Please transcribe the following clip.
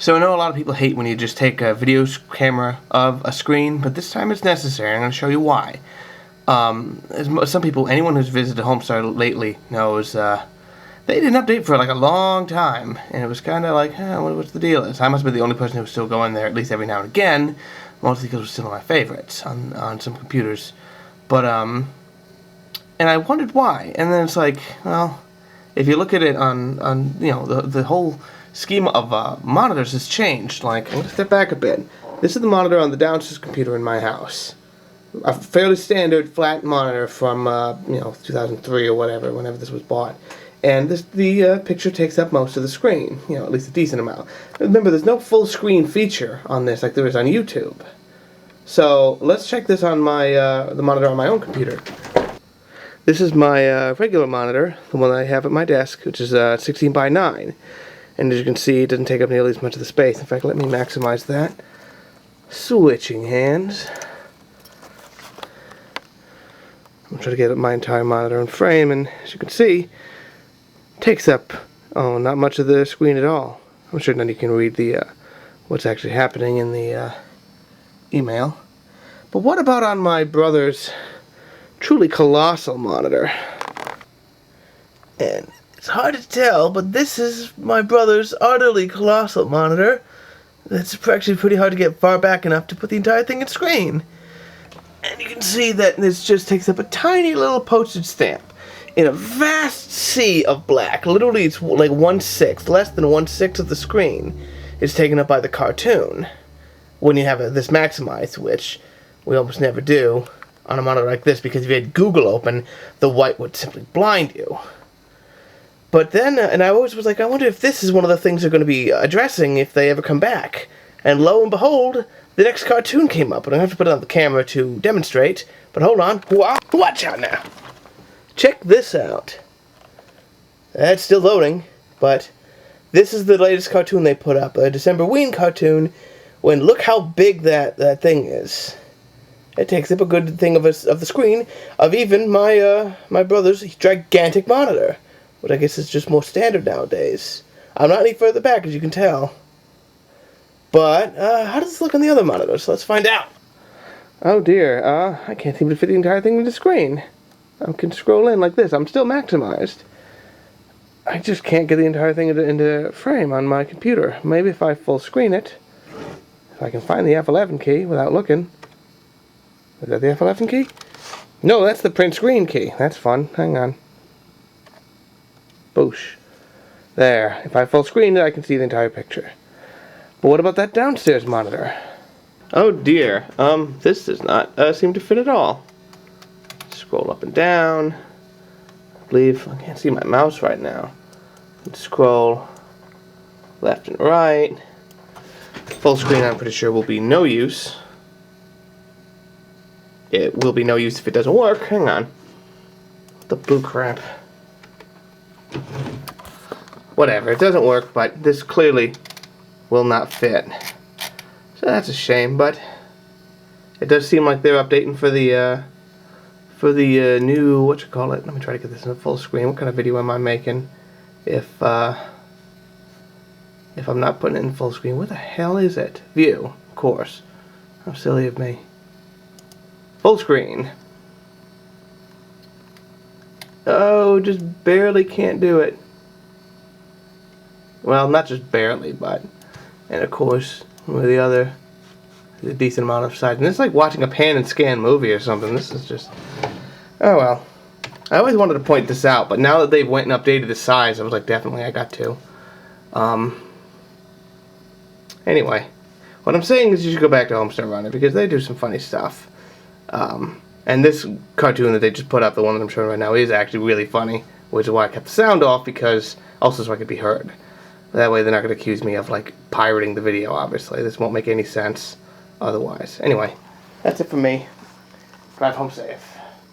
So I know a lot of people hate when you just take a video camera of a screen, but this time it's necessary. I'm going to show you why. Some people, anyone who's visited Homestar lately knows they didn't update for like a long time, and it was kind of like, what's the deal is? I must be the only person who was still going there at least every now and again, mostly because it was still one of my favorites on some computers. But and I wondered why, and then it's like, well, if you look at it on you know, the whole schema of monitors has changed. Like, I'm going to step back a bit. This is the monitor on the downstairs computer in my house. A fairly standard flat monitor from, 2003 or whatever, whenever this was bought. And the picture takes up most of the screen, at least a decent amount. Remember, there's no full screen feature on this like there is on YouTube. So, let's check this on my the monitor on my own computer. This is my regular monitor, the one I have at my desk, which is 16 by 9. And as you can see, it doesn't take up nearly as much of the space. In fact, let me maximize that. Switching hands. I'm trying to get my entire monitor in frame, and as you can see, it takes up, not much of the screen at all. I'm sure none of you can read the what's actually happening in the email. But what about on my brother's truly colossal monitor? And it's hard to tell, but this is my brother's utterly colossal monitor. It's actually pretty hard to get far back enough to put the entire thing in screen. And you can see that this just takes up a tiny little postage stamp in a vast sea of black. Literally, it's like 1/6, less than 1/6 of the screen is taken up by the cartoon when you have this maximized, which we almost never do on a monitor like this, because if you had Google open, the white would simply blind you. But then, and I always was like, I wonder if this is one of the things they're going to be addressing if they ever come back. And lo and behold, the next cartoon came up, and I have to put it on the camera to demonstrate. But hold on, watch out now. Check this out. It's still loading, but this is the latest cartoon they put up, a Decemberween cartoon. When look how big that thing is. It takes up a good thing of the screen of even my brother's gigantic monitor. But I guess it's just more standard nowadays. I'm not any further back, as you can tell. But, how does this look on the other monitors? Let's find out. Oh dear, I can't seem to fit the entire thing into the screen. I can scroll in like this. I'm still maximized. I just can't get the entire thing into frame on my computer. Maybe if I full screen it, if I can find the F11 key without looking. Is that the F11 key? No, that's the print screen key. That's fun. Hang on. Boosh. There. If I full screen it, I can see the entire picture. But what about that downstairs monitor? Oh dear. This does not seem to fit at all. Scroll up and down. I believe I can't see my mouse right now. Scroll left and right. Full screen, I'm pretty sure, will be no use. It will be no use if it doesn't work. Hang on. The blue crap. Whatever, it doesn't work, but this clearly will not fit. So that's a shame, but it does seem like they're updating for the new, let me try to get this in full screen. What kind of video am I making if I'm not putting it in full screen? What the hell is it? View, of course. How silly of me. Full screen. Oh, just barely can't do it. Well, not just barely, but, and of course, with the other, a decent amount of size. And it's like watching a pan and scan movie or something. This is just, oh well. I always wanted to point this out, but now that they've went and updated the size, I was like, definitely, I got to. Anyway, what I'm saying is you should go back to Homestar on it, because they do some funny stuff. And this cartoon that they just put up, the one that I'm showing right now, is actually really funny, which is why I kept the sound off, because also so I could be heard. That way they're not going to accuse me of, like, pirating the video, obviously. This won't make any sense otherwise. Anyway, that's it for me. Drive home safe.